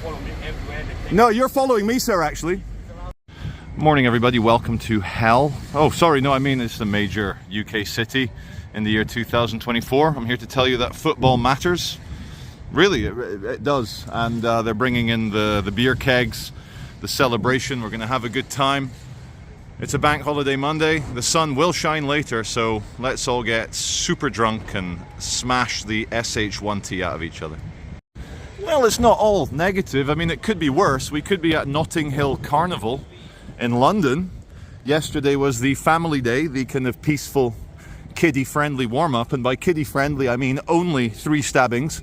follow me everywhere. No, you're following me, sir, actually. Morning, everybody. Welcome to hell. Oh, sorry. No, I mean it's the major UK city in the year 2024. I'm here to tell you that football matters. Really, it does. And they're bringing in the beer kegs, the celebration. We're going to have a good time. It's a bank holiday Monday. The sun will shine later, so let's all get super drunk and smash the SH1T out of each other. Well, it's not all negative. I mean, it could be worse. We could be at Notting Hill Carnival in London. Yesterday was the family day, the kind of peaceful, kiddie-friendly warm-up. And by kiddie-friendly, I mean only 3 stabbings.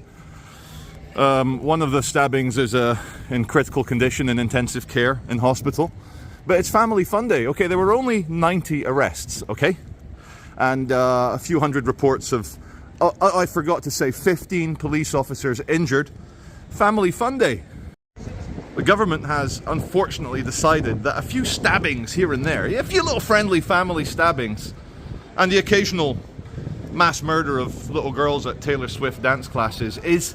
One of the stabbings is in critical condition in intensive care in hospital. But it's family fun day. Okay, there were only 90 arrests, okay? And a few hundred reports of, I forgot to say, 15 police officers injured. Family fun day. The government has unfortunately decided that a few stabbings here and there, a few little friendly family stabbings, and the occasional mass murder of little girls at Taylor Swift dance classes is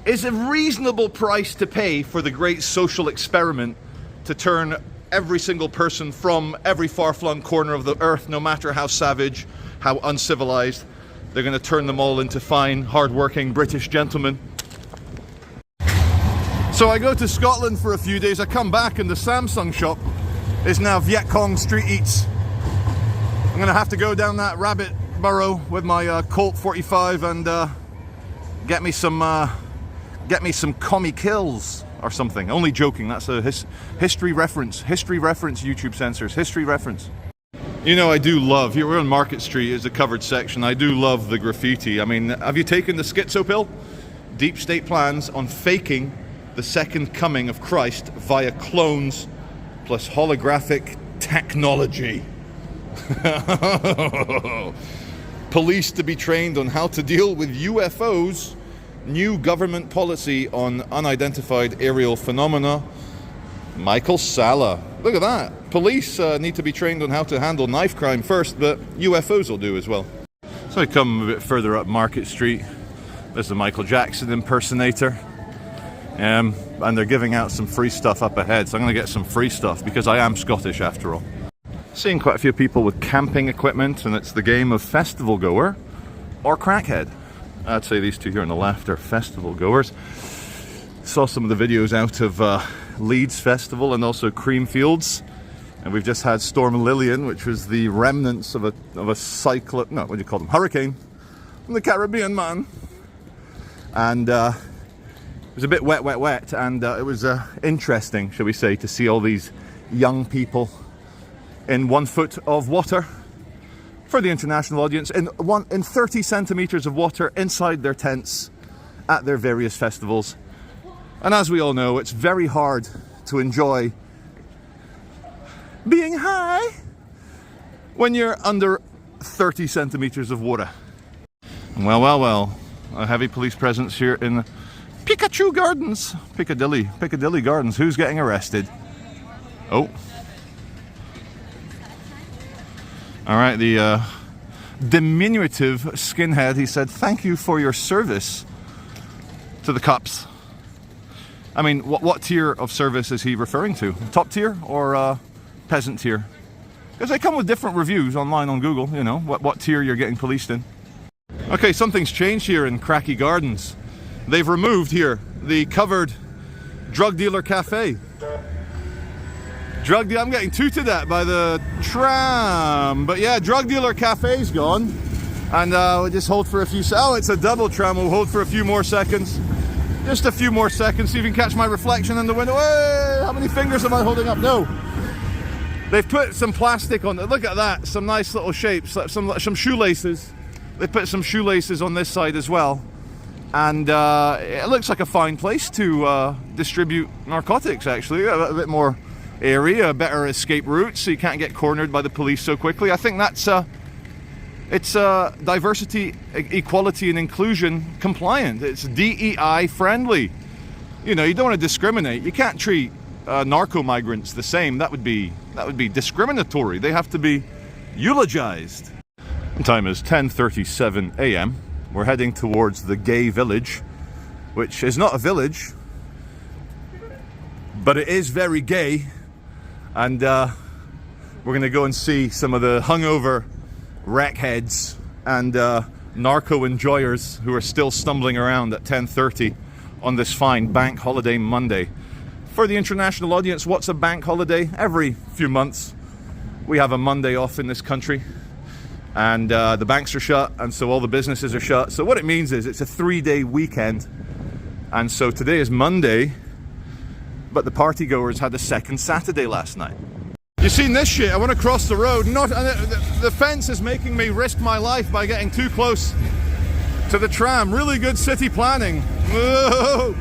a reasonable price to pay for the great social experiment to turn every single person from every far-flung corner of the earth, no matter how savage, how uncivilized, they're going to turn them all into fine, hard-working British gentlemen. So I go to Scotland for a few days, I come back and the Samsung shop is now Viet Cong Street Eats. I'm going to have to go down that rabbit burrow with my Colt 45 and get me some commie kills or something. Only joking, that's a history reference YouTube censors, history reference. You know, I do love, here we're on Market Street, is a covered section, I do love the graffiti. I mean, have you taken the schizo pill? Deep state plans on faking the second coming of Christ via clones plus holographic technology. Police to be trained on how to deal with UFOs. New government policy on unidentified aerial phenomena. Michael Salla. Look at that. Police need to be trained on how to handle knife crime first, but UFOs will do as well. So I come a bit further up Market Street. There's the Michael Jackson impersonator. And they're giving out some free stuff up ahead, so I'm going to get some free stuff because I am Scottish after all. Seeing quite a few people with camping equipment, and it's the game of festival goer or crackhead. I'd say these two here on the left are festival goers. Saw some of the videos out of Leeds Festival and also Creamfields, and we've just had Storm Lillian, which was the remnants of a cyclone, no, what do you call them, hurricane from the Caribbean, man. And it was a bit wet, and it was interesting, shall we say, to see all these young people in 1 foot of water. For the international audience, in 30 centimeters of water inside their tents at their various festivals. And as we all know, it's very hard to enjoy being high when you're under 30 centimeters of water. Well, a heavy police presence here in Pikachu Gardens, Piccadilly Gardens. Who's getting arrested? Oh. All right, the diminutive skinhead, he said, "Thank you for your service," to the cops. I mean, what tier of service is he referring to? Top tier or peasant tier? Because they come with different reviews online on Google, you know, what tier you're getting policed in. Okay, something's changed here in Cracky Gardens. They've removed here the covered drug dealer cafe. I'm getting tooted at by the tram, but yeah, drug dealer cafe's gone, and we'll just hold for a few. Oh, it's a double tram. We'll hold for a few more seconds, just a few more seconds. See if you can catch my reflection in the window. Hey, how many fingers am I holding up? No. They've put some plastic on it. Look at that. Some nice little shapes. Some shoelaces. They put some shoelaces on this side as well, and it looks like a fine place to distribute narcotics. Actually, a bit more area, better escape routes, so you can't get cornered by the police so quickly. I think that's it's diversity, equality and inclusion compliant. It's DEI friendly. You know, you don't want to discriminate. You can't treat narco migrants the same. That would be discriminatory. They have to be eulogized. The time is 10:37 a.m. We're heading towards the gay village, which is not a village. but it is very gay, and we're going to go and see some of the hungover wreckheads and narco enjoyers who are still stumbling around at 10:30 on this fine bank holiday Monday. For the international audience, what's a bank holiday? Every few months we have a Monday off in this country, and the banks are shut, and so all the businesses are shut. So what it means is it's a 3-day weekend, and so today is Monday, but the party goers had a second Saturday last night. You seen this shit? I want to cross the road. The fence is making me risk my life by getting too close to the tram. Really good city planning. Whoa.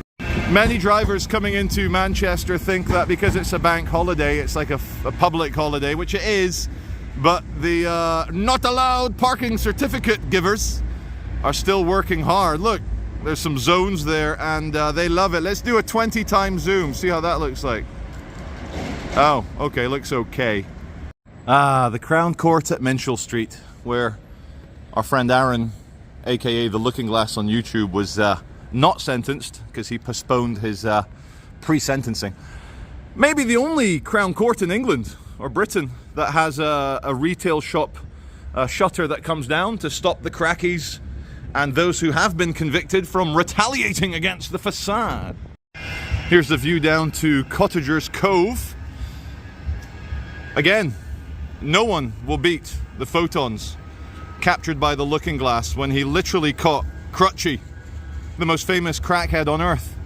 Many drivers coming into Manchester think that because it's a bank holiday, it's like a public holiday, which it is, but the not allowed parking certificate givers are still working hard. Look, there's some zones there, and they love it. Let's do a 20-time zoom, see how that looks like. Oh, okay, looks okay. The Crown Court at Minchell Street, where our friend Aaron, aka The Looking Glass on YouTube, was not sentenced because he postponed his pre-sentencing. Maybe the only Crown Court in England or Britain that has a retail shop shutter that comes down to stop the crackies and those who have been convicted from retaliating against the facade. Here's the view down to Cottagers Cove. Again, no one will beat the photons captured by The Looking Glass when he literally caught Crutchy, the most famous crackhead on earth,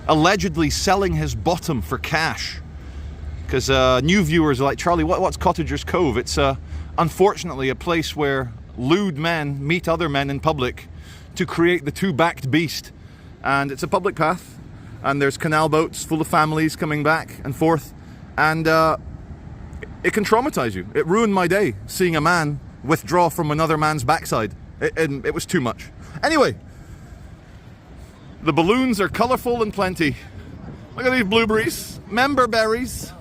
allegedly selling his bottom for cash. Because new viewers are like, Charlie, what's Cottagers Cove? It's unfortunately a place where lewd men meet other men in public to create the two-backed beast. And it's a public path, and there's canal boats full of families coming back and forth, and it can traumatize you. It ruined my day, seeing a man withdraw from another man's backside. It was too much. Anyway, the balloons are colourful and plenty. Look at these blueberries, member berries.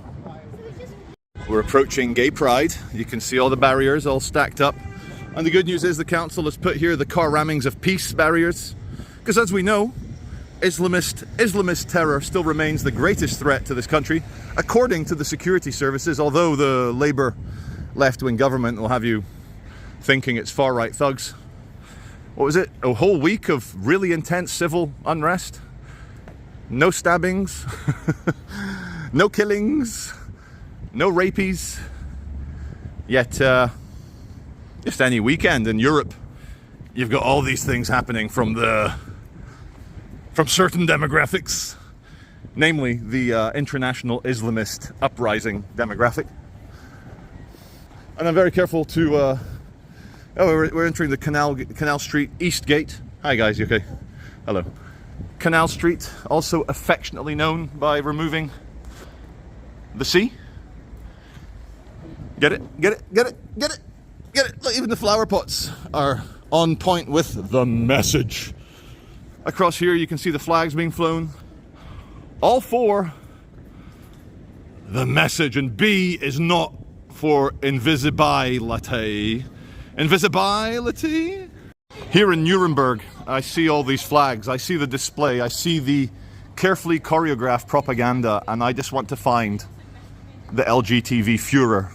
We're approaching Gay Pride. You can see all the barriers all stacked up. And the good news is the council has put here the car rammings of peace barriers. Because as we know, Islamist terror still remains the greatest threat to this country, according to the security services, although the Labour left-wing government will have you thinking it's far-right thugs. What was it? A whole week of really intense civil unrest? No stabbings, no killings, no rapies. Yet, just any weekend in Europe, you've got all these things happening from certain demographics, namely the international Islamist uprising demographic. And I'm very careful to we're entering the Canal Street East Gate. Hi guys, you okay? Hello. Canal Street, also affectionately known by removing the C. Get it? Get it? Get it? Get it? Get it? Look, even the flower pots are on point with the message. Across here you can see the flags being flown. All for the message, and B is not for invisibility. Invisibility? Here in Nuremberg, I see all these flags, I see the display, I see the carefully choreographed propaganda, and I just want to find the LGTB Führer,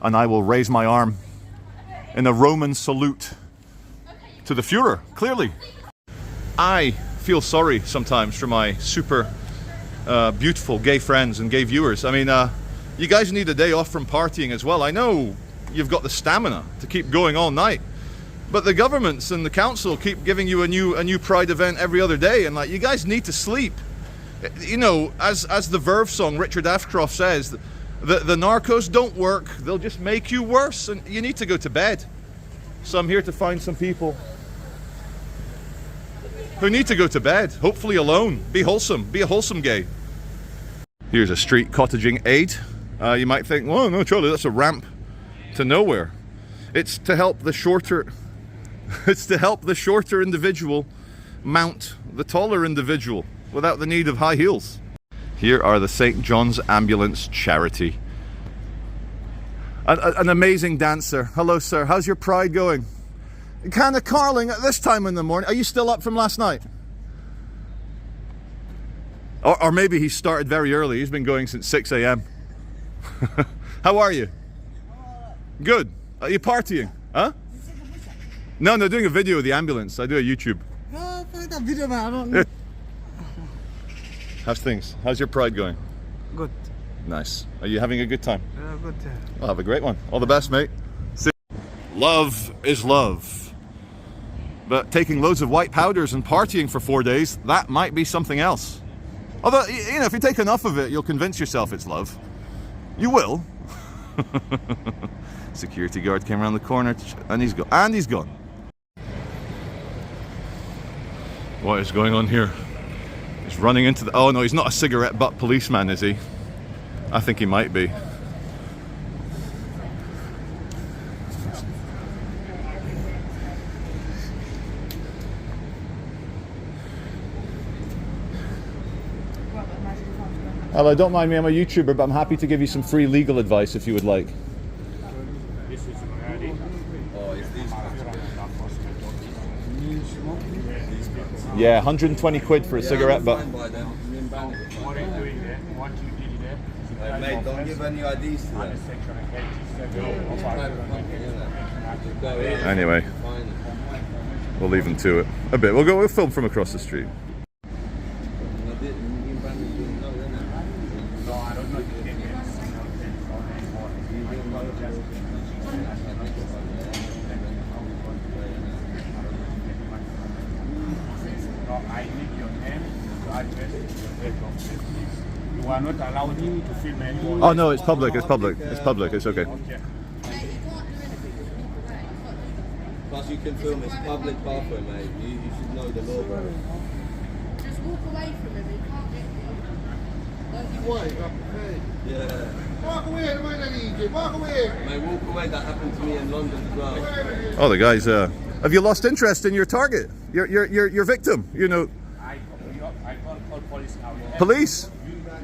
and I will raise my arm in a Roman salute to the Führer, clearly. I feel sorry sometimes for my super beautiful gay friends and gay viewers. I mean, you guys need a day off from partying as well. I know you've got the stamina to keep going all night, but the governments and the council keep giving you a new Pride event every other day, and like, you guys need to sleep. You know, as the Verve song Richard Ashcroft says, the narcos don't work, they'll just make you worse, and you need to go to bed. So I'm here to find some people who need to go to bed, hopefully alone. Be wholesome, be a wholesome gay. Here's a street cottaging aid. You might think, well, no, Charlie, that's a ramp to nowhere. It's to help the shorter individual mount the taller individual without the need of high heels. Here are the St. John's Ambulance Charity. An amazing dancer. Hello, sir. How's your pride going? Kind of carling at this time in the morning. Are you still up from last night? Or maybe he started very early. He's been going since 6 a.m. How are you? Good. Are you partying? Huh? No, doing a video of the ambulance. I do a YouTube. Oh, fuck that video, man. I don't know. How's things? How's your pride going? Good. Nice. Are you having a good time? Good. Well, have a great one. All the best, mate. See. Love is love. But taking loads of white powders and partying for 4 days, that might be something else. Although, you know, if you take enough of it, you'll convince yourself it's love. You will. Security guard came around the corner and he's gone. And he's gone. What is going on here? He's running into the... Oh no, he's not a cigarette butt policeman, is he? I think he might be. Hello, don't mind me, I'm a YouTuber, but I'm happy to give you some free legal advice if you would like. Yeah, 120 quid for a cigarette butt. Mate, don't give any IDs to them. Anyway, we'll leave them to it a bit. We'll film from across the street. You are not allowed to film anyone. Oh no, it's public, it's public, it's public, it's okay. Plus you can film, it's public pathway, mate. You should know the law, bro. Just walk away from him, he can't get you. Yeah. Walk away, the man that needs you. Walk away. Mate, walk away, that happened to me in London as well. Oh, the guys, have you lost interest in your target? Your victim, you know. I call police now. Police?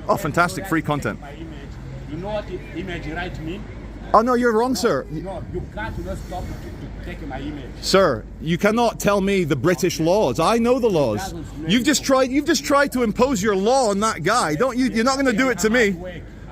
Oh, fantastic, free content. My image. You know what image right mean? Oh no, you're wrong, sir. No, you can't not stop to take my image. Sir, you cannot tell me the British laws. I know the laws. You've just tried to impose your law on that guy. Don't you? You're not going to do it to me.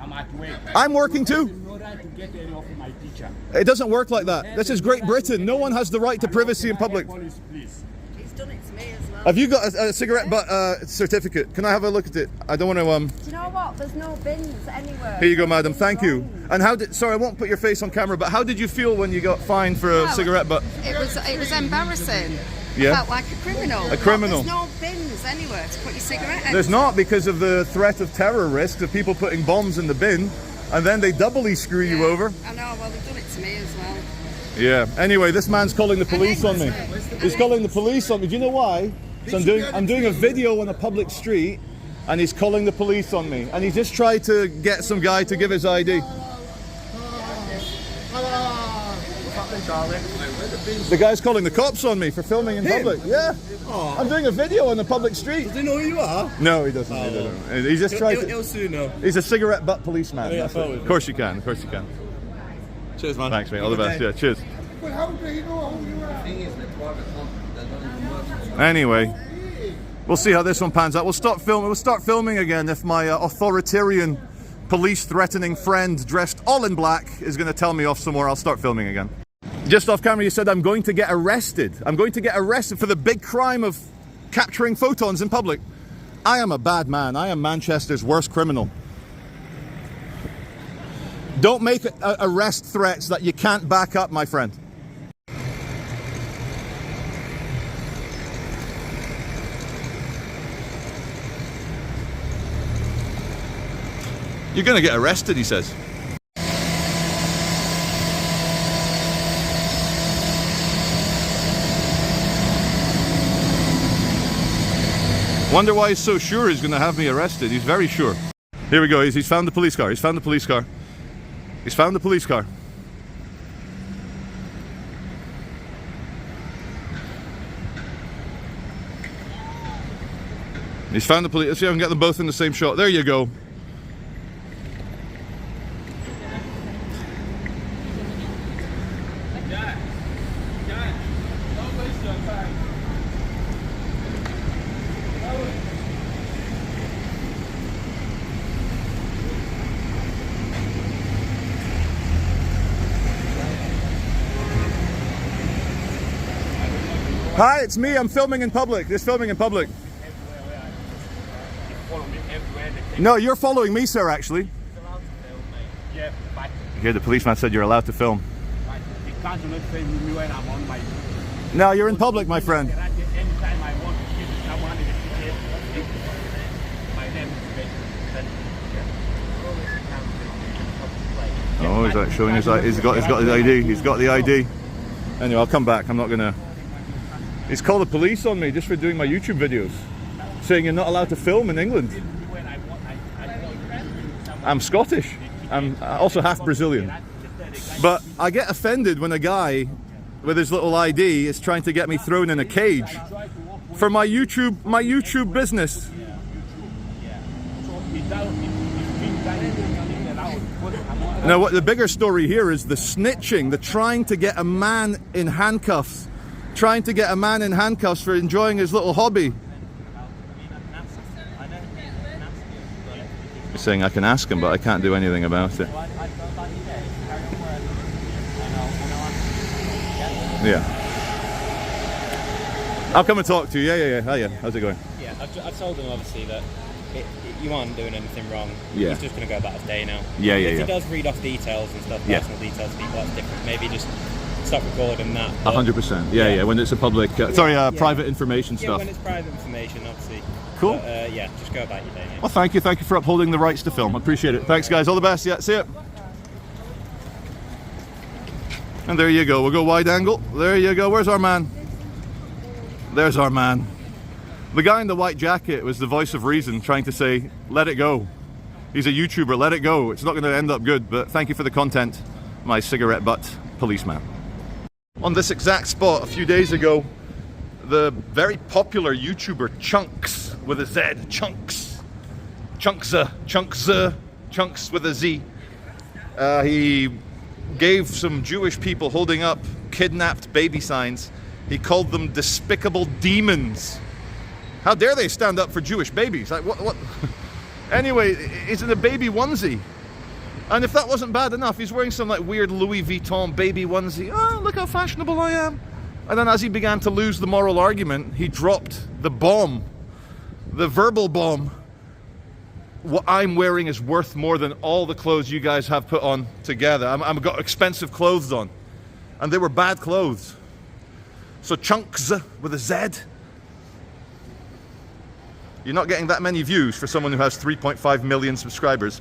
I'm at work. I'm working too. No right to get any of my teacher. It doesn't work like that. This is Great Britain. No one has the right to privacy in public. Police, please. He's done it to me as well. Have you got a cigarette butt certificate? Can I have a look at it? I don't want to. Do you know what? There's no bins anywhere. Here you go, madam. Thank you. And how did? Sorry, I won't put your face on camera. But how did you feel when you got fined for a cigarette butt? It was embarrassing. Yeah. I felt like a criminal. A criminal. There's no bins anywhere to put your cigarette in. There's not, because of the threat of terror risk of people putting bombs in the bin, and then they doubly screw you over. I know. Well, they've done it to me as well. Yeah. Anyway, this man's calling the police on me. He's calling the police on me. Do you know why? So I'm doing a video on a public street, and he's calling the police on me. And he just tried to get some guy to give his ID. The guy's calling the cops on me for filming in public. Yeah. I'm doing a video on a public street. Does he know who you are? No, he doesn't. He doesn't. He just tried to. He'll soon know. He's a cigarette butt policeman. Yeah, That's it. Of course you can. Of course you can. Cheers, man. Thanks, mate. All the best. Yeah. Cheers. But how do you know who you are? Anyway, we'll see how this one pans out. We'll start filming again if my authoritarian, police-threatening friend dressed all in black is going to tell me off somewhere. I'll start filming again. Just off camera, you said I'm going to get arrested. I'm going to get arrested for the big crime of capturing photons in public. I am a bad man. I am Manchester's worst criminal. Don't make arrest threats that you can't back up, my friend. You're going to get arrested, he says. Wonder why he's so sure he's going to have me arrested. He's very sure. Here we go. He's found the police car. He's found the police car. He's found the police car. He's found the police. Let's see if I can get them both in the same shot. There you go. Hi, it's me. I'm filming in public. Just filming in public. Follow me everywhere. They take No, you're following me, sir, actually. yeah, but Here, the policeman said you're allowed to film. you can't not film me when I'm on my. No, you're in public, my friend. Anytime I want to give someone in the ticket, my name is cveitch. Oh, he's like showing his ID. He's got his ID. He's got the ID. Anyway, I'll come back. I'm not gonna. He's called the police on me just for doing my YouTube videos, saying you're not allowed to film in England. I'm Scottish. I'm also half Brazilian. But I get offended when a guy with his little ID is trying to get me thrown in a cage for my YouTube business. Now, what the bigger story here is the snitching, the trying to get a man in handcuffs, for enjoying his little hobby. You're saying I can ask him, but I can't do anything about it. Yeah. I'll come and talk to you. Yeah. Hiya. How's it going? Yeah, I've told him obviously that you aren't doing anything wrong. Yeah. He's just going to go about his day now. Yeah. If he does read off details and stuff, personal details, people, that's different. Maybe just stop recording that. 100%. Yeah. When it's a public, private information Yeah, stuff. when it's private information, obviously. Cool. But, yeah, just go about your day, mate. Well, thank you for upholding the rights to film. I appreciate it. Thanks, guys. All the best. Yeah, see ya. And there you go. We'll go wide angle. There you go. Where's our man? There's our man. The guy in the white jacket was the voice of reason, trying to say, let it go. He's a YouTuber. Let it go. It's not going to end up good, but thank you for the content, my cigarette butt policeman. On this exact spot a few days ago, the very popular YouTuber Chunks with a Z, Chunks with a Z. He gave some Jewish people holding up kidnapped baby signs. He called them despicable demons. How dare they stand up for Jewish babies? Like what? Anyway, he's in a baby onesie. And if that wasn't bad enough, he's wearing some like weird Louis Vuitton baby onesie. Oh, look how fashionable I am. And then as he began to lose the moral argument, he dropped the bomb, the verbal bomb. What I'm wearing is worth more than all the clothes you guys have put on together. I've got expensive clothes on. And they were bad clothes. So Chunks with a Z. You're not getting that many views for someone who has 3.5 million subscribers.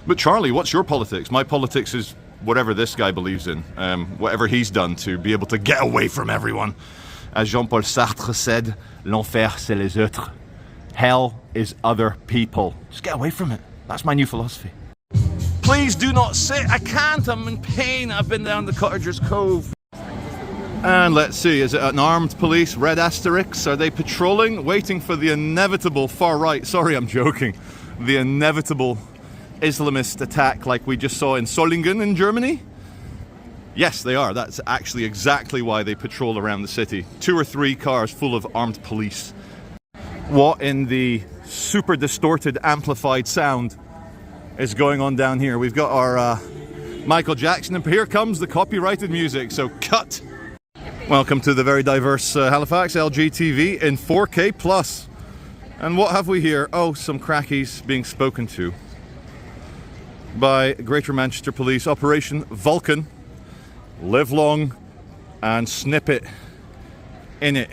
But Charlie, what's your politics? My politics is whatever this guy believes in. Whatever he's done to be able to get away from everyone. As Jean-Paul Sartre said, l'enfer c'est les autres. Hell is other people. Just get away from it. That's my new philosophy. Please do not sit. I can't. I'm in pain. I've been down the Cottagers Cove. And let's see, is it an armed police, red asterisks? Are they patrolling, waiting for the inevitable far right? Sorry, I'm joking. The inevitable Islamist attack like we just saw in Solingen in Germany? Yes, they are. That's actually exactly why they patrol around the city. 2 or 3 cars full of armed police. What in the super distorted, amplified sound is going on down here? We've got our Michael Jackson, and here comes the copyrighted music, so cut! Welcome to the very diverse Halifax LGTV in 4K plus. And what have we here? Oh, some crackies being spoken to by Greater Manchester Police. Operation Vulcan. Live long and snip it in it.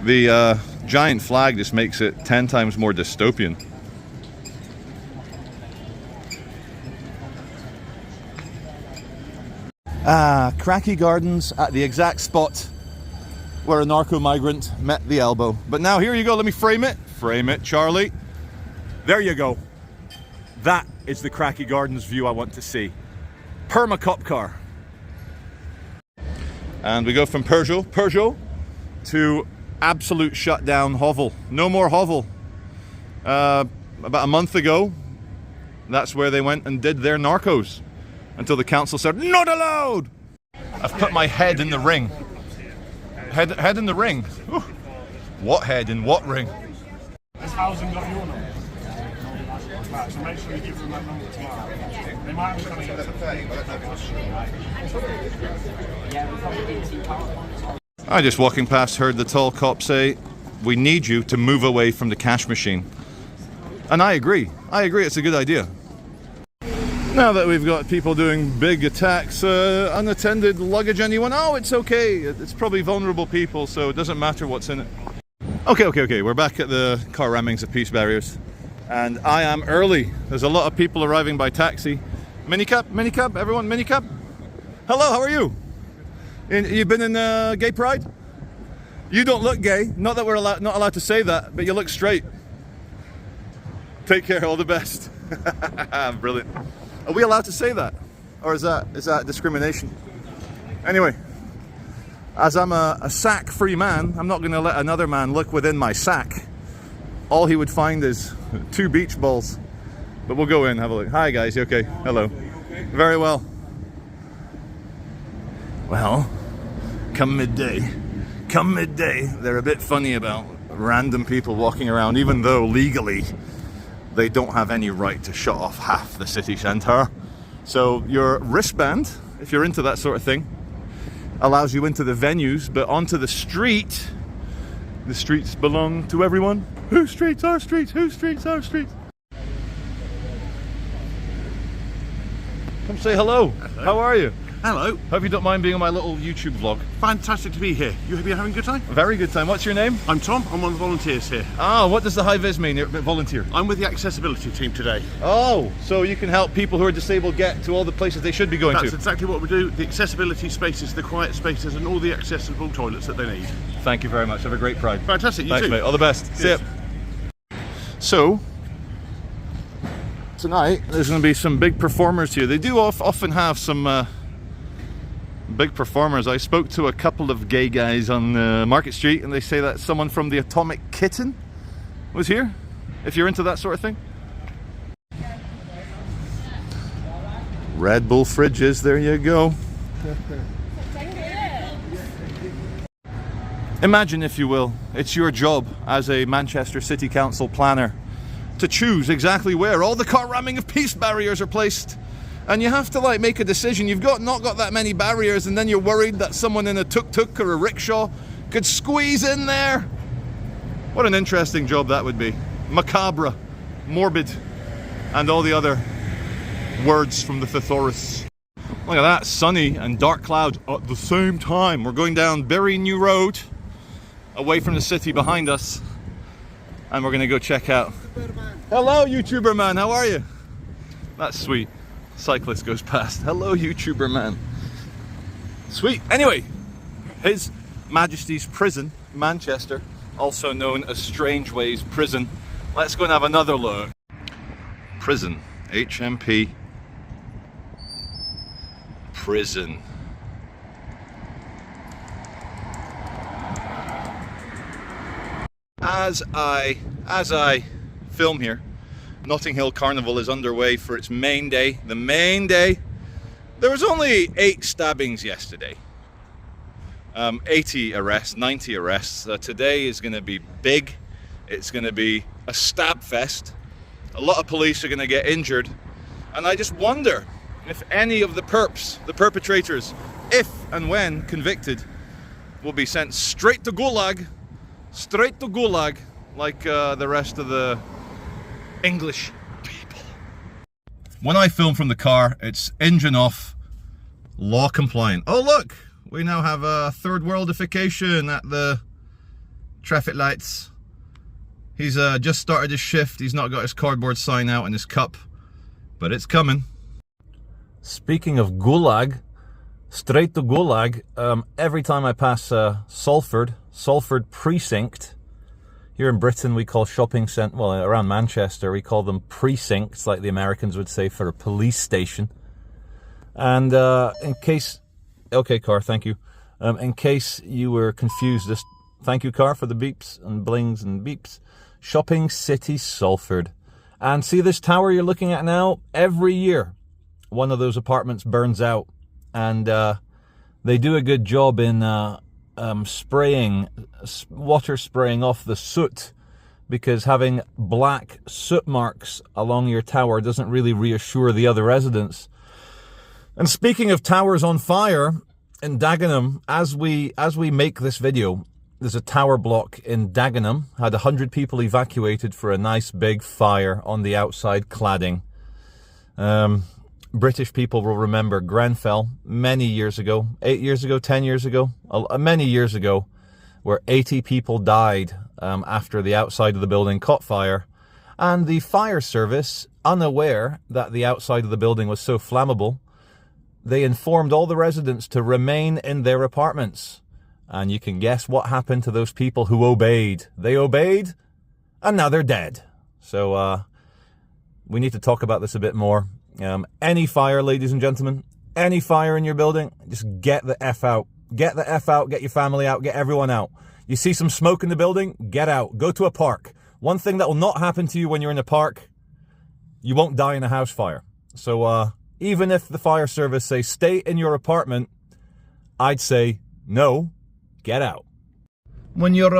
The giant flag just makes it 10 times more dystopian. Cracky Gardens at the exact spot where a narco-migrant met the elbow. But now here you go, let me frame it. Frame it, Charlie. There you go. That is the Cracky Gardens view I want to see. Perma cop car. And we go from Peugeot to absolute shutdown hovel. No more hovel. About a month ago, that's where they went and did their narcos. Until the council said, not allowed! I've put my head in the ring. Head in the ring. Ooh. What head in what ring? Right, so make sure you give them that number tomorrow. They might have come in. I just walking past heard the tall cop say, "We need you to move away from the cash machine." And I agree. I agree, it's a good idea. Now that we've got people doing big attacks, unattended luggage, anyone? Oh, it's okay. It's probably vulnerable people, so it doesn't matter what's in it. Okay. We're back at the car rammings of peace barriers. And I am early. There's a lot of people arriving by taxi. Minicab, everyone, minicab. Hello, how are you? You've been in gay pride? You don't look gay. Not that we're not allowed to say that, but you look straight. Take care, all the best. Brilliant. Are we allowed to say that? Or is that discrimination? Anyway, as I'm a sack-free man, I'm not going to let another man look within my sack. All he would find is 2 beach balls. But we'll go in, have a look. Hi guys, you okay? Hello. Very well. Well, come midday, they're a bit funny about random people walking around, even though legally they don't have any right to shut off half the city centre. So your wristband, if you're into that sort of thing, allows you into the venues, but onto the street. The streets belong to everyone. Whose streets? Our streets. Whose streets? Our streets. Come say hello. How are you? Hello. Hope you don't mind being on my little YouTube vlog. Fantastic to be here. You having a good time? Very good time. What's your name? I'm Tom. I'm one of the volunteers here. Ah, what does the high vis mean? You're a volunteer. I'm with the accessibility team today. Oh, so you can help people who are disabled get to all the places they should be going That's to. exactly what we do. The accessibility spaces, the quiet spaces, and all the accessible toilets that they need. Thank you very much. Have a great Pride. Fantastic. You Thanks, too. mate. All the best. Cheers. See ya. So, tonight there's going to be some big performers here. They do often have some big performers. I spoke to a couple of gay guys on Market Street, and they say that someone from the Atomic Kitten was here, if you're into that sort of thing. Red Bull fridges, there you go. Imagine, if you will, it's your job as a Manchester City Council planner to choose exactly where all the car ramming of peace barriers are placed. And you have to make a decision. You've not got that many barriers, and then you're worried that someone in a tuk-tuk or a rickshaw could squeeze in there. What an interesting job that would be. Macabre, morbid, and all the other words from the thesaurus. Look at that, sunny and dark cloud at the same time. We're going down Bury New Road, away from the city behind us, and we're gonna go check out. Hello, YouTuber man, how are you? That's sweet. Cyclist goes past. Hello, YouTuber man. Sweet. Anyway, His Majesty's Prison, Manchester, also known as Strangeways Prison. Let's go and have another look. Prison, HMP. Prison. As I film here, Notting Hill Carnival is underway for its main day. The main day. There was only 8 stabbings yesterday. 80 arrests, 90 arrests. Today is going to be big. It's going to be a stab fest. A lot of police are going to get injured. And I just wonder if any of the perps, the perpetrators, if and when convicted, will be sent straight to Gulag, like the rest of the English people. When I film from the car, it's engine off, law compliant. Oh look, we now have a third worldification at the traffic lights. He's just started his shift. He's not got his cardboard sign out in his cup, but it's coming. Speaking of Gulag, straight to Gulag. Every time I pass Salford Precinct, here in Britain we call shopping centre, well, around Manchester we call them precincts, like the Americans would say for a police station. And in case, okay car, thank you. In case you were confused, just thank you car for the beeps and blings and beeps. Shopping City Salford. And see this tower you're looking at now? Every year one of those apartments burns out, and they do a good job in water spraying off the soot because having black soot marks along your tower doesn't really reassure the other residents. And speaking of towers on fire, in Dagenham, as we make this video, there's a tower block in Dagenham, had 100 people evacuated for a nice big fire on the outside cladding. British people will remember Grenfell many years ago, 8 years ago, 10 years ago, many years ago, where 80 people died after the outside of the building caught fire. And the fire service, unaware that the outside of the building was so flammable, they informed all the residents to remain in their apartments. And you can guess what happened to those people who obeyed. They obeyed, and now they're dead. So we need to talk about this a bit more. Any fire, ladies and gentlemen, any fire in your building, just get the F out. Get the F out, get your family out, get everyone out. You see some smoke in the building, get out. Go to a park. One thing that will not happen to you when you're in a park, you won't die in a house fire. So even if the fire service say stay in your apartment, I'd say no, get out. When your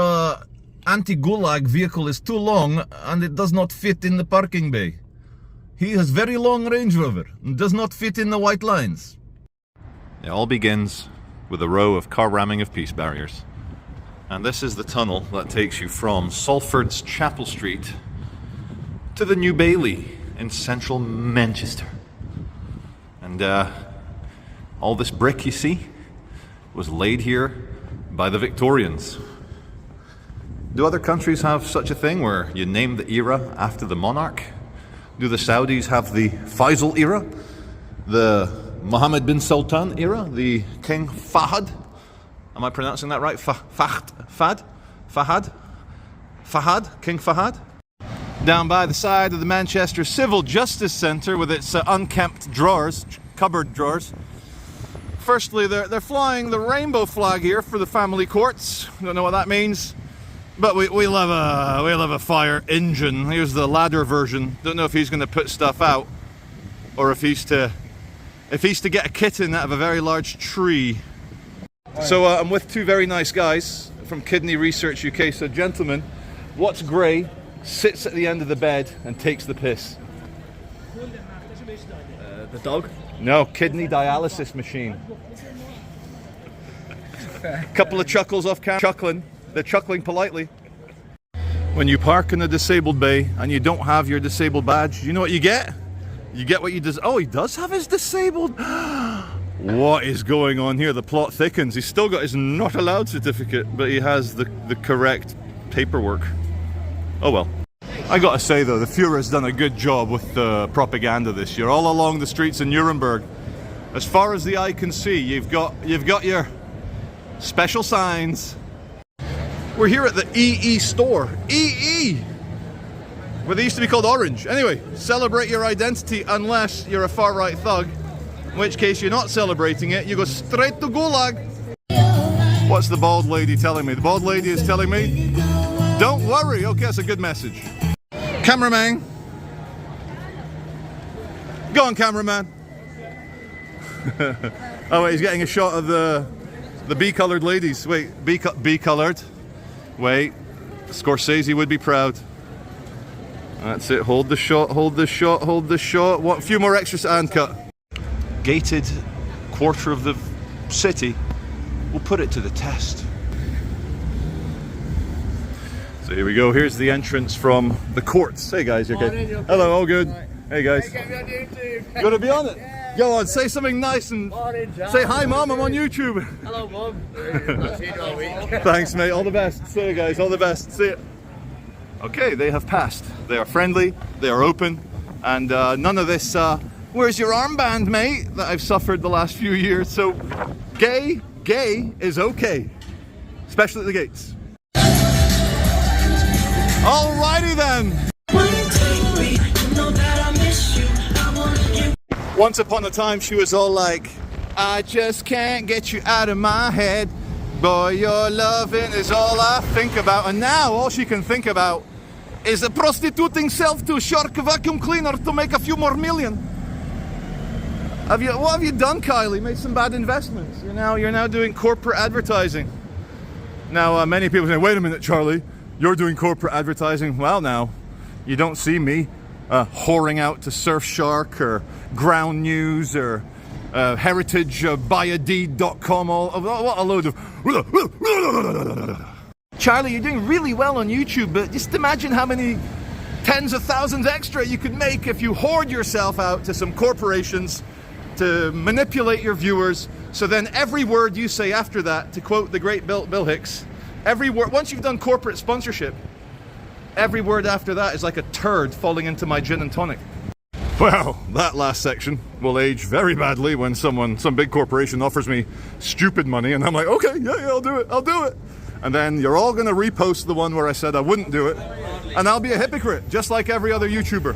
anti-gulag vehicle is too long and it does not fit in the parking bay. He has very long Range Rover and does not fit in the white lines. It all begins with a row of car ramming of peace barriers. And this is the tunnel that takes you from Salford's Chapel Street to the New Bailey in central Manchester. And all this brick you see was laid here by the Victorians. Do other countries have such a thing where you name the era after the monarch? Do the Saudis have the Faisal era? The Mohammed bin Sultan era? The King Fahd? Am I pronouncing that right? Fahd? King Fahd? Down by the side of the Manchester Civil Justice Centre with its unkempt drawers, cupboard drawers. Firstly, they're flying the rainbow flag here for the family courts. Don't know what that means. But we'll have a fire engine. Here's the ladder version. Don't know if he's going to put stuff out, or if he's to get a kitten out of a very large tree. So I'm with two very nice guys from Kidney Research UK. So gentlemen, what's grey, sits at the end of the bed and takes the piss? The dog? No, kidney dialysis machine. Couple of chuckles off camera. Chuckling. They're chuckling politely. When you park in a disabled bay and you don't have your disabled badge, you know what you get? You get what you des- Oh, he does have his disabled. What is going on here? The plot thickens. He's still got his not allowed certificate, but he has the correct paperwork. Oh well. I gotta say though, the Führer's done a good job with the propaganda this year. All along the streets in Nuremberg, as far as the eye can see, you've got your special signs. We're here at the EE store. EE! Where they used to be called Orange. Anyway, celebrate your identity unless you're a far-right thug. In which case you're not celebrating it, you go straight to Gulag. What's the bald lady telling me? The bald lady is telling me, don't worry. Okay, that's a good message. Cameraman. Go on, cameraman. Oh wait, he's getting a shot of the bee-coloured ladies. Wait, bee-coloured. Wait, Scorsese would be proud. That's it, hold the shot, hold the shot, hold the shot. What, a few more extras and cut. Gated quarter of the city will put it to the test. So here we go, here's the entrance from the courts. Hey guys, you okay? Hello, all good. Hey guys. You gonna be on it? Go on, say something nice and say hi mom, I'm on YouTube. Hello mom. I'll see you all week. Thanks mate, all the best. See you guys, all the best. See you. Okay, they have passed. They are friendly, they are open, and none of this, where's your armband mate, that I've suffered the last few years. So, gay is okay. Especially at the gates. Alrighty then. Once upon a time she was all like, I just can't get you out of my head. Boy, your loving is all I think about. And now all she can think about is prostituting self to a shark vacuum cleaner to make a few more million. What have you done, Kylie? Made some bad investments. You're now doing corporate advertising. Now many people say, wait a minute, Charlie, You're doing corporate advertising. Well, now, you don't see me whoring out to Surfshark or Ground News or heritagebuyadeed.com. What a load of... Charlie, you're doing really well on YouTube, but just imagine how many tens of thousands extra you could make if you hoard yourself out to some corporations to manipulate your viewers, so then every word you say after that, to quote the great Bill Hicks, every word, once you've done corporate sponsorship, every word after that is like a turd falling into my gin and tonic. Well, that last section will age very badly when some big corporation offers me stupid money and I'm like, okay, yeah, I'll do it. And then you're all gonna repost the one where I said I wouldn't do it, and I'll be a hypocrite, just like every other YouTuber.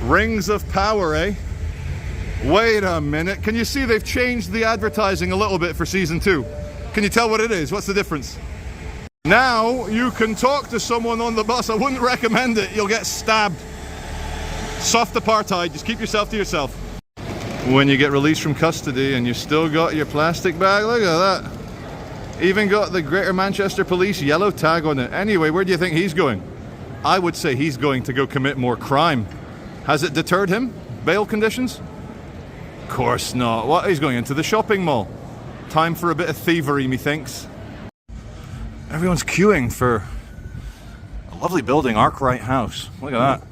Rings of power, eh? Wait a minute, can you see they've changed the advertising a little bit for season 2? Can you tell what it is? What's the difference? Now you can talk to someone on the bus. I wouldn't recommend it, you'll get stabbed. Soft apartheid, just keep yourself to yourself. When you get released from custody and you still got your plastic bag, look at that. Even got the Greater Manchester Police yellow tag on it. Anyway, where do you think he's going? I would say he's going to go commit more crime. Has it deterred him? Bail conditions? Of course not. What? He's going into the shopping mall. Time for a bit of thievery, methinks. Everyone's queuing for a lovely building, Arkwright House. Look at that.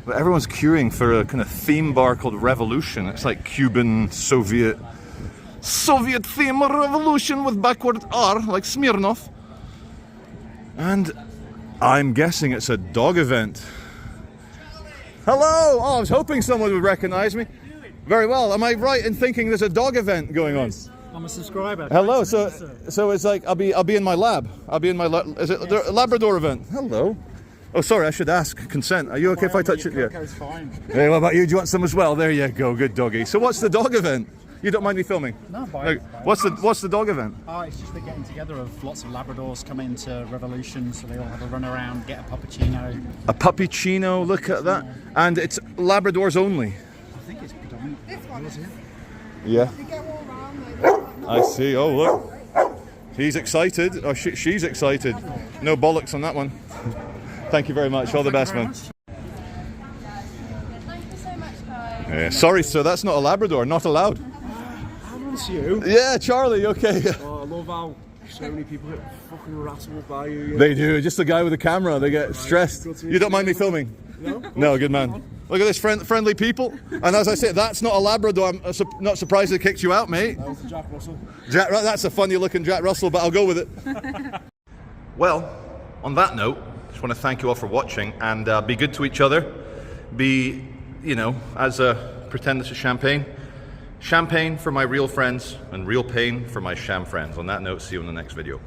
But everyone's queuing for a kind of theme bar called Revolution. It's like Cuban, Soviet theme revolution with backward R, like Smirnoff. And I'm guessing it's a dog event. Hello! Oh, I was hoping someone would recognize me. Very well. Am I right in thinking there's a dog event going on? I'm a subscriber. Hello. So it's like I'll be in my lab. Is it a Labrador event? Hello. Oh, sorry. I should ask consent. Are you okay if I touch it? Yeah. It's fine. Hey, what about you? Do you want some as well? There you go. Good doggy. So what's the dog event? You don't mind me filming? No, by What's the dog event? It's just the getting together of lots of Labradors coming into Revolution, so they all have a run around, get a puppuccino. A puppuccino. Look at that. And it's Labradors only. I think it's predominantly. This one. Yeah. You go all round, I see. Oh, look. He's excited. Oh, she's excited. No bollocks on that one. Thank you very much. All the best, man. Thank you so much, guys. Yeah. Sorry, sir. That's not a Labrador. Not allowed. It's you. Yeah, Charlie. Okay. Oh, I love how so many people get fucking rattled by you. They do. Just the guy with the camera. They get stressed. Good You don't mind me filming? No? No, good man. Look at this friendly people. And as I say, that's not a Labrador. I'm not surprised they kicked you out, mate. That was Jack Russell. That's a funny looking Jack Russell, but I'll go with it. Well, on that note, I just want to thank you all for watching, and be good to each other. Be, pretend this is champagne. Champagne for my real friends and real pain for my sham friends. On that note, see you in the next video.